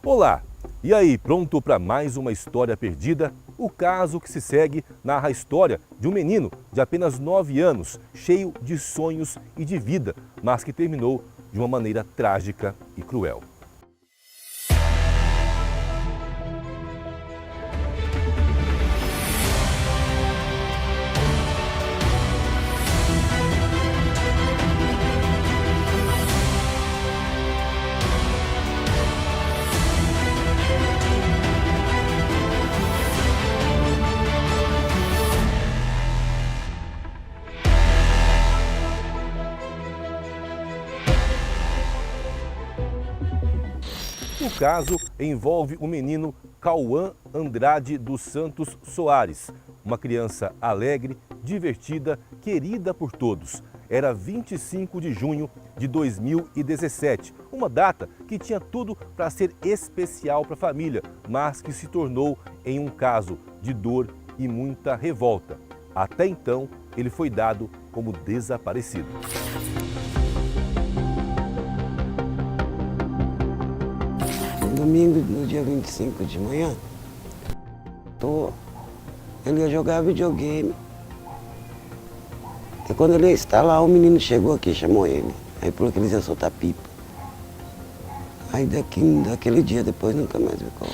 Olá! E aí, pronto para mais uma história perdida? O caso que se segue narra a história de um menino de apenas 9 anos, cheio de sonhos e de vida, mas que terminou de uma maneira trágica e cruel. O caso envolve o menino Cauã Andrade dos Santos Soares, uma criança alegre, divertida, querida por todos. Era 25 de junho de 2017, uma data que tinha tudo para ser especial para a família, mas que se tornou em um caso de dor e muita revolta. Até então, ele foi dado como desaparecido. Domingo, no dia 25 de manhã, ele ia jogar videogame. E quando ele ia estar lá, o menino chegou aqui e chamou ele. Aí falou que eles iam soltar pipa. Aí daquele dia depois nunca mais viu Cauã.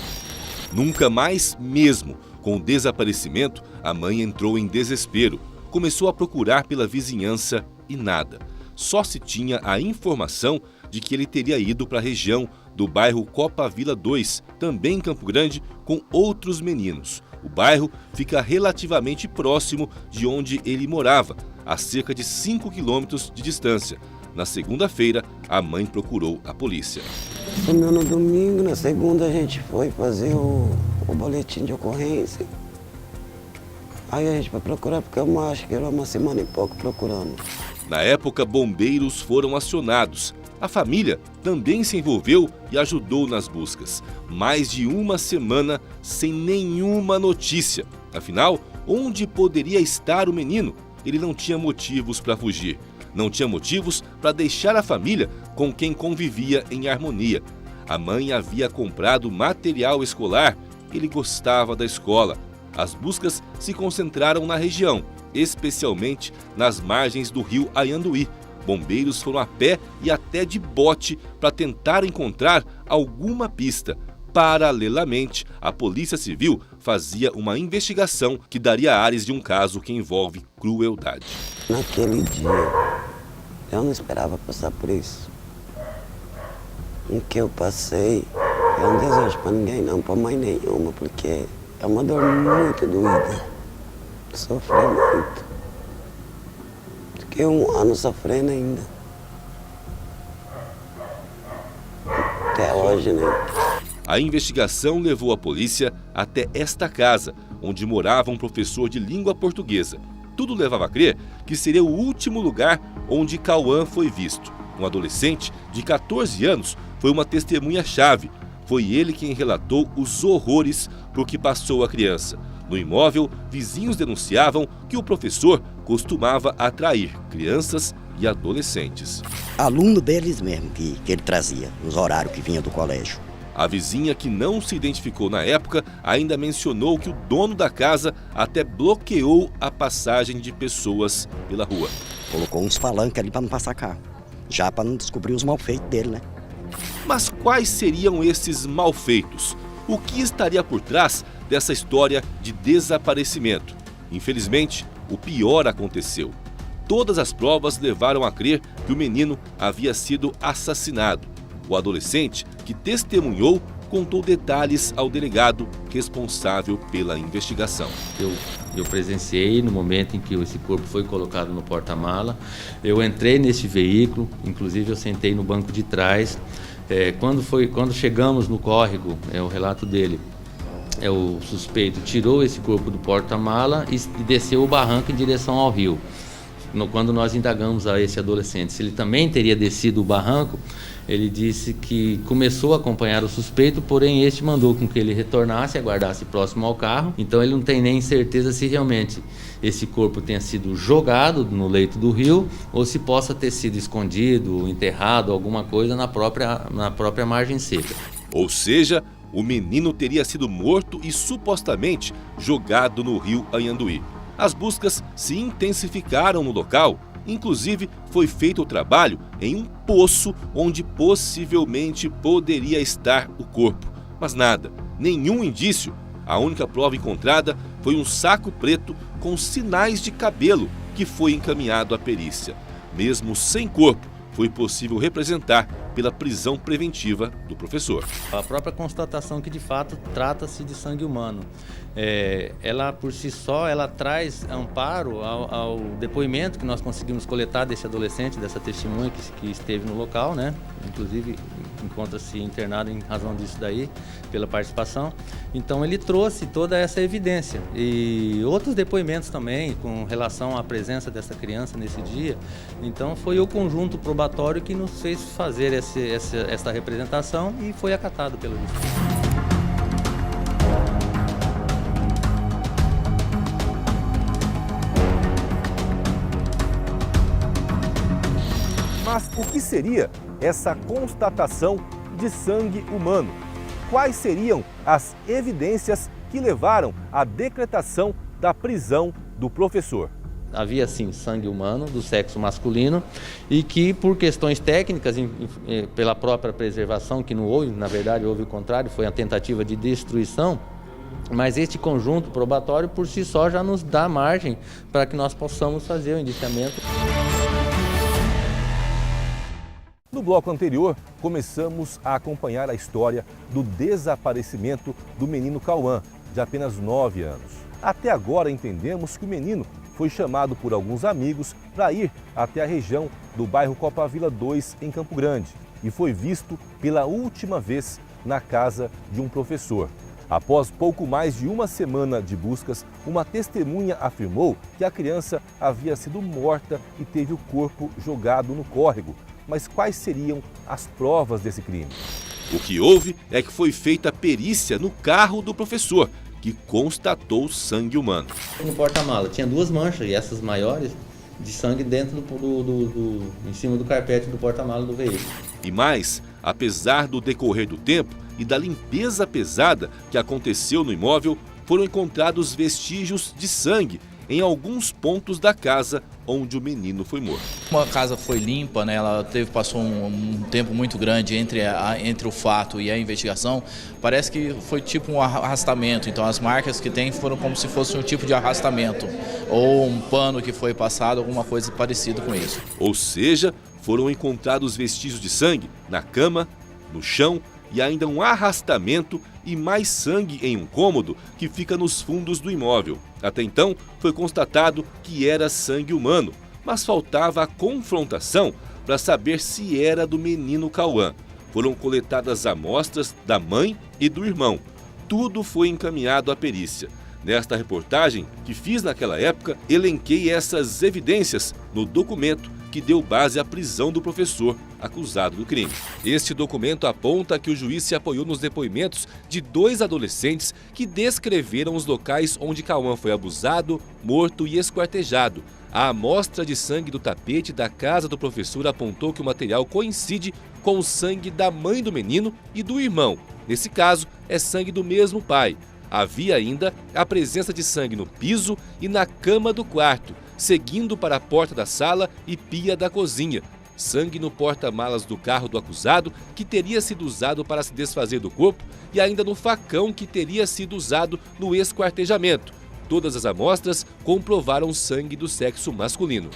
Nunca mais mesmo. Com o desaparecimento, a mãe entrou em desespero. Começou a procurar pela vizinhança e nada. Só se tinha a informação de que ele teria ido para a região do bairro Copa Vila 2, também em Campo Grande, com outros meninos. O bairro fica relativamente próximo de onde ele morava, a cerca de 5 quilômetros de distância. Na segunda-feira, a mãe procurou a polícia. Sumiu no domingo, na segunda a gente foi fazer o boletim de ocorrência. Aí a gente foi procurar, porque eu acho que era uma semana e pouco procurando. Na época, bombeiros foram acionados. A família também se envolveu e ajudou nas buscas. Mais de uma semana sem nenhuma notícia. Afinal, onde poderia estar o menino? Ele não tinha motivos para fugir. Não tinha motivos para deixar a família com quem convivia em harmonia. A mãe havia comprado material escolar. Ele gostava da escola. As buscas se concentraram na região, especialmente nas margens do rio Ayanduí. Bombeiros foram a pé e até de bote para tentar encontrar alguma pista. Paralelamente, a Polícia Civil fazia uma investigação que daria ares de um caso que envolve crueldade. Naquele dia, eu não esperava passar por isso. O que eu passei, eu não desejo para ninguém não, para mãe nenhuma, porque é uma dor muito doída. Sofri muito. Fiquei 1 ano sofrendo ainda. Até hoje, né? A investigação levou a polícia até esta casa, onde morava um professor de língua portuguesa. Tudo levava a crer que seria o último lugar onde Cauã foi visto. Um adolescente de 14 anos foi uma testemunha-chave. Foi ele quem relatou os horrores por que passou a criança. No imóvel, vizinhos denunciavam que o professor costumava atrair crianças e adolescentes. Aluno deles mesmo que ele trazia, nos horários que vinha do colégio. A vizinha, que não se identificou na época, ainda mencionou que o dono da casa até bloqueou a passagem de pessoas pela rua. Colocou uns palanques ali para não passar carro, já para não descobrir os malfeitos dele, né? Mas quais seriam esses malfeitos? O que estaria por trás dessa história de desaparecimento? Infelizmente, o pior aconteceu. Todas as provas levaram a crer que o menino havia sido assassinado. O adolescente, que testemunhou, contou detalhes ao delegado responsável pela investigação. Eu presenciei no momento em que esse corpo foi colocado no porta-mala. Eu entrei nesse veículo, inclusive eu sentei no banco de trás. Quando chegamos no córrego, o relato dele, o suspeito tirou esse corpo do porta-mala e desceu o barranco em direção ao rio. Quando nós indagamos a esse adolescente se ele também teria descido o barranco, ele disse que começou a acompanhar o suspeito, porém este mandou com que ele retornasse e aguardasse próximo ao carro. Então ele não tem nem certeza se realmente esse corpo tenha sido jogado no leito do rio ou se possa ter sido escondido, enterrado, alguma coisa na própria margem seca. Ou seja, o menino teria sido morto e supostamente jogado no rio Anhanduí. As buscas se intensificaram no local. Inclusive, foi feito o trabalho em um poço onde possivelmente poderia estar o corpo. Mas nada, nenhum indício. A única prova encontrada foi um saco preto com sinais de cabelo que foi encaminhado à perícia. Mesmo sem corpo, foi possível representar pela prisão preventiva do professor. A própria constatação que de fato trata-se de sangue humano, ela por si só, ela traz amparo ao depoimento que nós conseguimos coletar desse adolescente, dessa testemunha que esteve no local, né? Inclusive encontra-se internado em razão disso daí, pela participação. Então ele trouxe toda essa evidência e outros depoimentos também com relação à presença dessa criança nesse dia. Então foi o conjunto probatório que nos fez fazer essa representação e foi acatado pelo juiz. Mas o que seria essa constatação de sangue humano? Quais seriam as evidências que levaram à decretação da prisão do professor? Havia sim sangue humano do sexo masculino e que por questões técnicas, pela própria preservação, que não houve, na verdade houve o contrário, foi a tentativa de destruição, mas este conjunto probatório por si só já nos dá margem para que nós possamos fazer o indiciamento. No bloco anterior, começamos a acompanhar a história do desaparecimento do menino Cauã, de apenas 9 anos. Até agora entendemos que o menino foi chamado por alguns amigos para ir até a região do bairro Copavila 2, em Campo Grande, e foi visto pela última vez na casa de um professor. Após pouco mais de uma semana de buscas, uma testemunha afirmou que a criança havia sido morta e teve o corpo jogado no córrego. Mas quais seriam as provas desse crime? O que houve é que foi feita perícia no carro do professor, que constatou sangue humano. No porta-mala tinha 2 manchas, e essas maiores, de sangue dentro em cima do carpete do porta-mala do veículo. E mais, apesar do decorrer do tempo e da limpeza pesada que aconteceu no imóvel, foram encontrados vestígios de sangue em alguns pontos da casa onde o menino foi morto. A casa foi limpa, né? Ela passou um tempo muito grande entre o fato e a investigação. Parece que foi tipo um arrastamento, então as marcas que tem foram como se fosse um tipo de arrastamento ou um pano que foi passado, alguma coisa parecida com isso. Ou seja, foram encontrados vestígios de sangue na cama, no chão e ainda um arrastamento e mais sangue em um cômodo que fica nos fundos do imóvel. Até então, foi constatado que era sangue humano, mas faltava a confrontação para saber se era do menino Cauã. Foram coletadas amostras da mãe e do irmão. Tudo foi encaminhado à perícia. Nesta reportagem que fiz naquela época, elenquei essas evidências no documento que deu base à prisão do professor acusado do crime. Este documento aponta que o juiz se apoiou nos depoimentos de 2 adolescentes que descreveram os locais onde Cauã foi abusado, morto e esquartejado. A amostra de sangue do tapete da casa do professor apontou que o material coincide com o sangue da mãe do menino e do irmão. Nesse caso, é sangue do mesmo pai. Havia ainda a presença de sangue no piso e na cama do quarto, seguindo para a porta da sala e pia da cozinha. Sangue no porta-malas do carro do acusado, que teria sido usado para se desfazer do corpo, e ainda no facão que teria sido usado no esquartejamento. Todas as amostras comprovaram sangue do sexo masculino.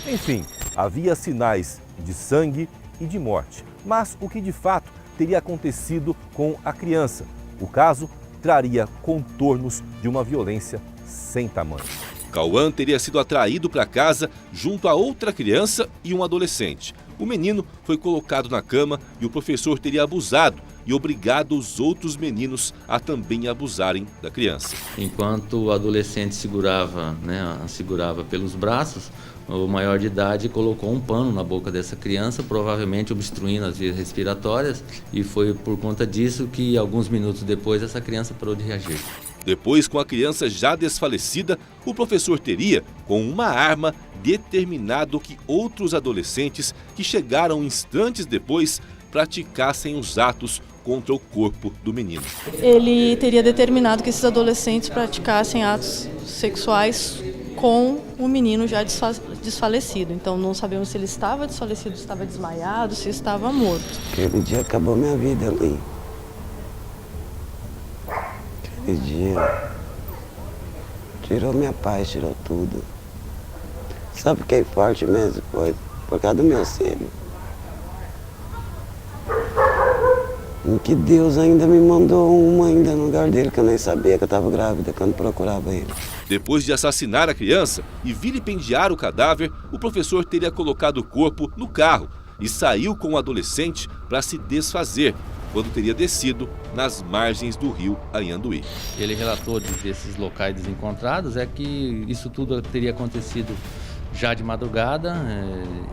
Enfim, havia sinais de sangue e de morte. Mas o que de fato teria acontecido com a criança? O caso traria contornos de uma violência sem tamanho. Cauã teria sido atraído para casa junto a outra criança e um adolescente. O menino foi colocado na cama e o professor teria abusado e obrigado os outros meninos a também abusarem da criança. Enquanto o adolescente segurava pelos braços, o maior de idade colocou um pano na boca dessa criança, provavelmente obstruindo as vias respiratórias, e foi por conta disso que alguns minutos depois essa criança parou de reagir. Depois, com a criança já desfalecida, o professor teria, com uma arma, determinado que outros adolescentes que chegaram instantes depois praticassem os atos contra o corpo do menino. Ele teria determinado que esses adolescentes praticassem atos sexuais com o menino já desfalecido. Então não sabemos se ele estava desfalecido, se estava desmaiado, se estava morto. Aquele dia acabou minha vida ali. Aquele dia tirou minha paz, tirou tudo. Sabe que forte mesmo? Foi por causa do meu filho. Em que Deus ainda me mandou uma ainda no lugar dele, que eu nem sabia que eu estava grávida quando procurava ele. Depois de assassinar a criança e vilipendiar o cadáver, o professor teria colocado o corpo no carro e saiu com o adolescente para se desfazer, quando teria descido nas margens do rio Anhanduí. Ele relatou desses locais desencontrados que isso tudo teria acontecido já de madrugada,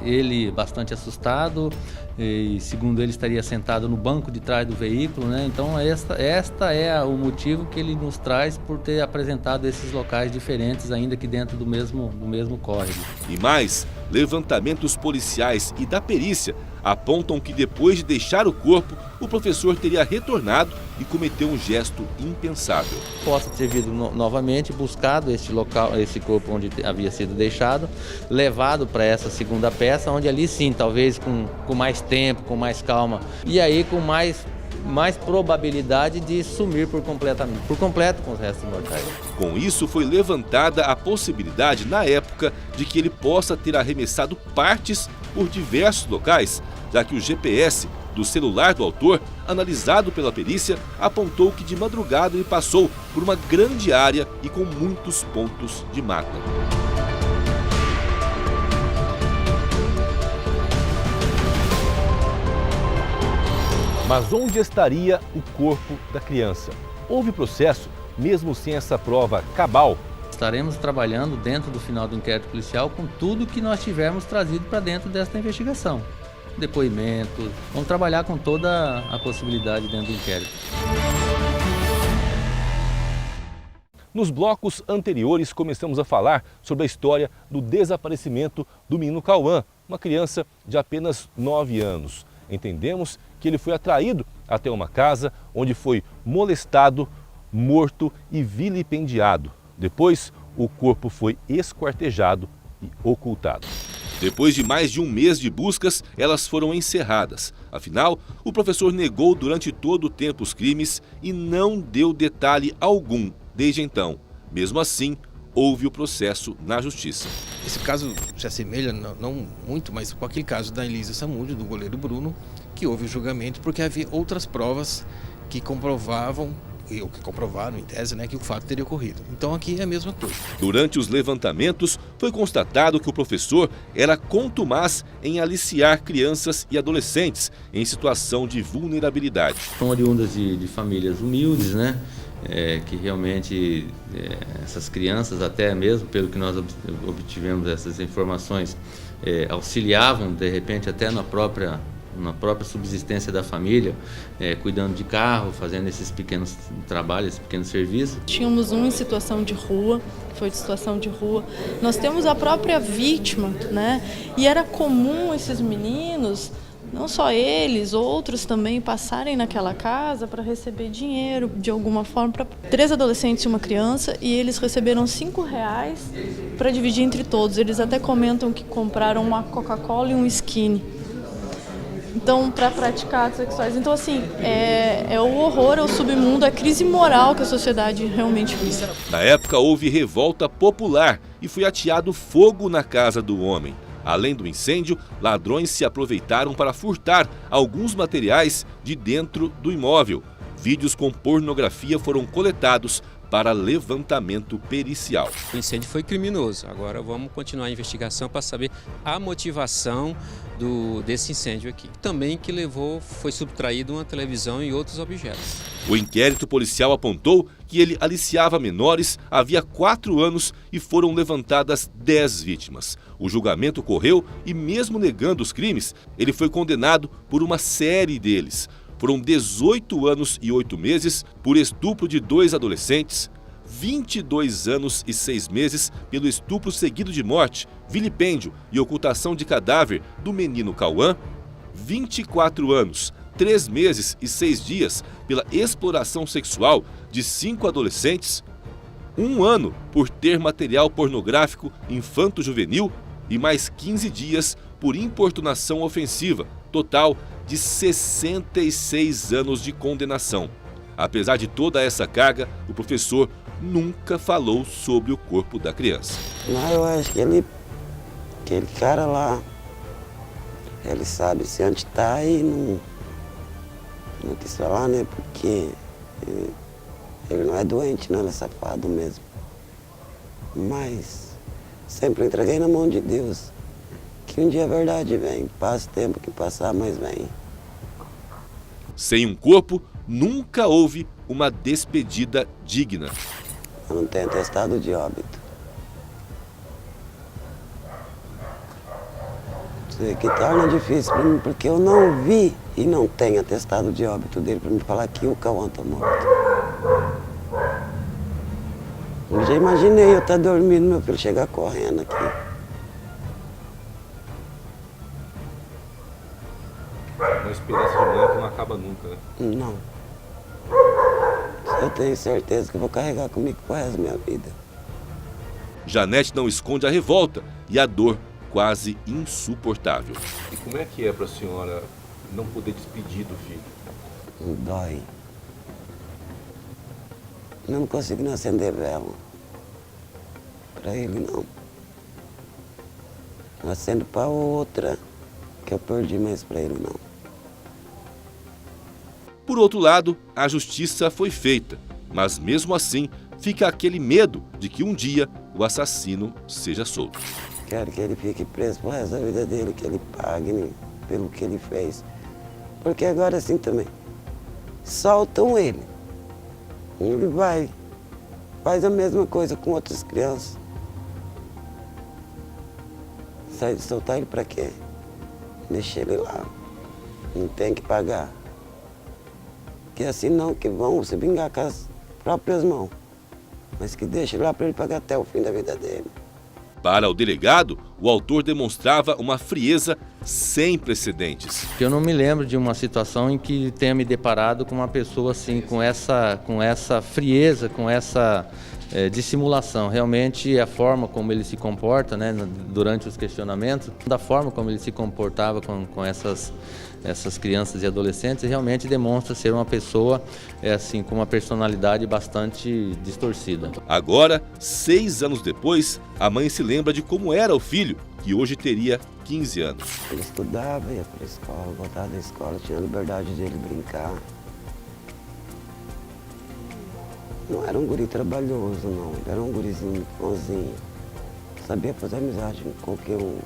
ele bastante assustado e, segundo ele, estaria sentado no banco de trás do veículo, né? Então esta é o motivo que ele nos traz por ter apresentado esses locais diferentes, ainda que dentro do mesmo córrego. E mais, levantamentos policiais e da perícia apontam que depois de deixar o corpo, o professor teria retornado e cometeu um gesto impensável. Possa ter vindo novamente, buscado este local, esse corpo onde havia sido deixado, levado para essa segunda peça, onde ali sim, talvez com mais tempo, com mais calma, e aí com mais probabilidade de sumir por completo com os restos mortais. Com isso, foi levantada a possibilidade, na época, de que ele possa ter arremessado partes por diversos locais, já que o GPS do celular do autor, analisado pela perícia, apontou que de madrugada ele passou por uma grande área e com muitos pontos de mata. Mas onde estaria o corpo da criança? Houve processo, mesmo sem essa prova cabal? Estaremos trabalhando dentro do final do inquérito policial com tudo que nós tivermos trazido para dentro desta investigação. Depoimentos, vamos trabalhar com toda a possibilidade dentro do inquérito. Nos blocos anteriores, começamos a falar sobre a história do desaparecimento do menino Cauã, uma criança de apenas 9 anos. Entendemos que ele foi atraído até uma casa onde foi molestado, morto e vilipendiado. Depois, o corpo foi esquartejado e ocultado. Depois de mais de um mês de buscas, elas foram encerradas. Afinal, o professor negou durante todo o tempo os crimes e não deu detalhe algum desde então. Mesmo assim, houve o processo na justiça. Esse caso se assemelha, não muito, mas com aquele caso da Elisa Samúdio, do goleiro Bruno, que houve o julgamento porque havia outras provas que comprovavam, ou que comprovaram em tese, que o fato teria ocorrido. Então aqui é a mesma coisa. Durante os levantamentos, foi constatado que o professor era contumaz em aliciar crianças e adolescentes em situação de vulnerabilidade. São oriundas de famílias humildes, que realmente essas crianças, até mesmo pelo que nós obtivemos essas informações, auxiliavam de repente até na própria subsistência da família, cuidando de carro, fazendo esses pequenos trabalhos, esses pequenos serviços. Tínhamos um em situação de rua, foi de situação de rua. Nós temos a própria vítima, E era comum esses meninos, não só eles, outros também, passarem naquela casa para receber dinheiro de alguma forma, para 3 adolescentes e uma criança, e eles receberam R$5 para dividir entre todos. Eles até comentam que compraram uma Coca-Cola e um skinny. Então, para praticar atos sexuais. Então, assim, é o horror, é o submundo, é a crise moral que a sociedade realmente vive. Na época, houve revolta popular e foi ateado fogo na casa do homem. Além do incêndio, ladrões se aproveitaram para furtar alguns materiais de dentro do imóvel. Vídeos com pornografia foram coletados para levantamento pericial. O incêndio foi criminoso. Agora vamos continuar a investigação para saber a motivação desse incêndio aqui. Também que foi subtraído uma televisão e outros objetos. O inquérito policial apontou que ele aliciava menores havia 4 anos e foram levantadas 10 vítimas. O julgamento ocorreu e, mesmo negando os crimes, ele foi condenado por uma série deles. Foram 18 anos e 8 meses por estupro de 2 adolescentes, 22 anos e 6 meses pelo estupro seguido de morte, vilipêndio e ocultação de cadáver do menino Cauã, 24 anos 3 meses e 6 dias pela exploração sexual de 5 adolescentes, 1 ano por ter material pornográfico infanto-juvenil e mais 15 dias por importunação ofensiva, total de 66 anos de condenação. Apesar de toda essa carga, o professor nunca falou sobre o corpo da criança. Não, eu acho que aquele cara lá, ele sabe se onde está e não quis falar, né? Porque ele não é doente, não, ele é safado mesmo. Mas sempre entreguei na mão de Deus. Que um dia a verdade vem, passa o tempo que passar, mas vem. Sem um corpo, nunca houve uma despedida digna. Eu não tenho atestado de óbito. Isso que torna difícil para mim, porque eu não vi e não tenho atestado de óbito dele para me falar que o Cauã está morto. Eu já imaginei eu estar dormindo, meu filho chegar correndo aqui. Uma esperança de mãe que não acaba nunca, né? Não. Eu tenho certeza que vou carregar comigo pro resto da minha vida. Janete não esconde a revolta e a dor quase insuportável. E como é que é para a senhora não poder despedir do filho? Dói. Eu não consigo nem acender vela. Para ele, não. Eu acendo para outra, que eu perdi, mas para ele, não. Por outro lado, a justiça foi feita, mas mesmo assim fica aquele medo de que um dia o assassino seja solto. Quero que ele fique preso pro resto da vida dele, que ele pague, né, pelo que ele fez. Porque agora assim também, soltam ele. Ele vai, faz a mesma coisa com outras crianças. Sai de soltar ele pra quê? Deixa ele lá. Não tem que pagar. Que assim não, que vão se vingar com as próprias mãos. Mas que deixa ele lá para ele pagar até o fim da vida dele. Para o delegado, o autor demonstrava uma frieza sem precedentes. Eu não me lembro de uma situação em que tenha me deparado com uma pessoa assim, com essa frieza, com essa dissimulação. Realmente a forma como ele se comporta, né, durante os questionamentos, da forma como ele se comportava com essas crianças e adolescentes, realmente demonstra ser uma pessoa assim, com uma personalidade bastante distorcida. Agora, 6 anos depois, a mãe se lembra de como era o filho, que hoje teria 15 anos. Ele estudava, ia para a escola, voltava da escola, tinha a liberdade dele brincar. Não era um guri trabalhoso, não. Ele era um gurizinho bonzinho. Sabia fazer amizade com qualquer um.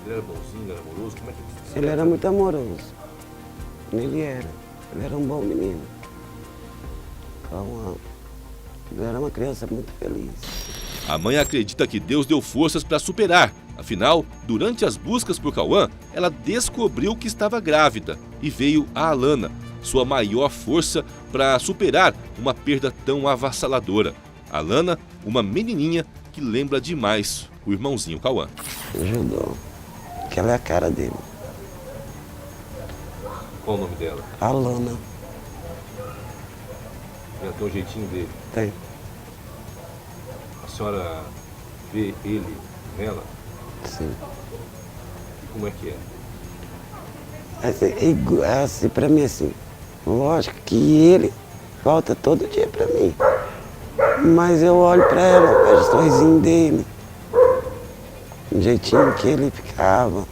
Ele era bonzinho, era amoroso? Como é que Ele era muito amoroso. Ele era um bom menino. Então, ele era uma criança muito feliz. A mãe acredita que Deus deu forças para superar. Afinal, durante as buscas por Cauã, ela descobriu que estava grávida e veio a Alana, sua maior força para superar uma perda tão avassaladora. Alana, uma menininha que lembra demais o irmãozinho Cauã. Ajudou. Aquela é a cara dele. Qual o nome dela? Alana. Ela tem um jeitinho dele. Tem. A senhora vê ele nela? Sim. E como é que é? Assim, pra mim, assim, lógico que ele volta todo dia pra mim. Mas eu olho pra ela, vejo o sorrisinho dele. O jeitinho que ele ficava.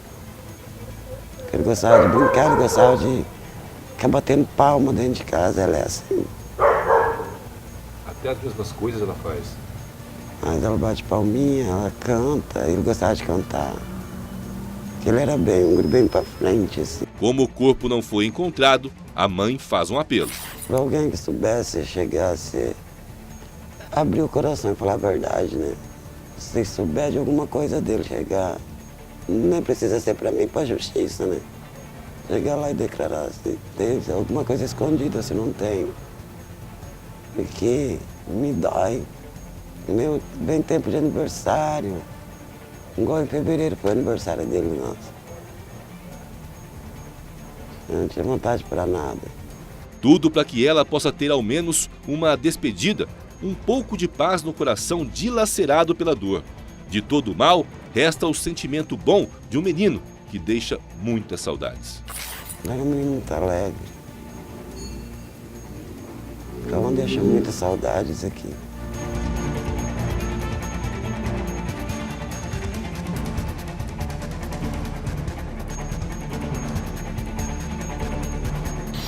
Ele gostava de brincar, ele gostava de ficar batendo palma dentro de casa, ela é assim. Até as mesmas coisas ela faz. Mas ela bate palminha, ela canta, ele gostava de cantar. Ele era bem pra frente, assim. Como o corpo não foi encontrado, a mãe faz um apelo. Pra alguém que soubesse, chegasse, abrir o coração e falar a verdade, né? Se souber de alguma coisa dele, chegar, nem precisa ser pra mim, pra justiça, né? Chegar lá e declarar se tem alguma coisa escondida, se não tem. Porque me dói. Meu, bem tempo de aniversário. Igual em fevereiro foi o aniversário dele, nossa. Eu não tinha vontade para nada. Tudo para que ela possa ter ao menos uma despedida, um pouco de paz no coração dilacerado pela dor. De todo mal, resta o sentimento bom de um menino que deixa muitas saudades. Era um menino muito alegre. Então deixa muitas saudades aqui.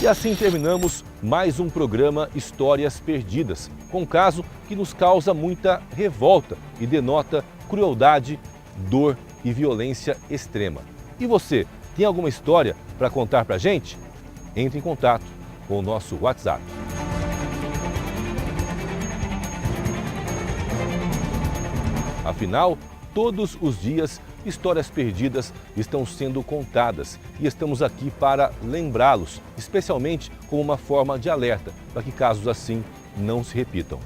E assim terminamos mais um programa Histórias Perdidas, com um caso que nos causa muita revolta e denota crueldade, dor e violência extrema. E você, tem alguma história para contar para a gente? Entre em contato com o nosso WhatsApp. Afinal, todos os dias, histórias perdidas estão sendo contadas e estamos aqui para lembrá-los, especialmente como uma forma de alerta para que casos assim não se repitam.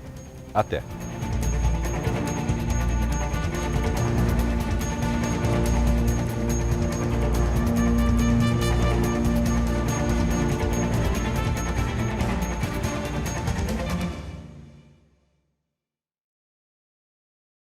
Até!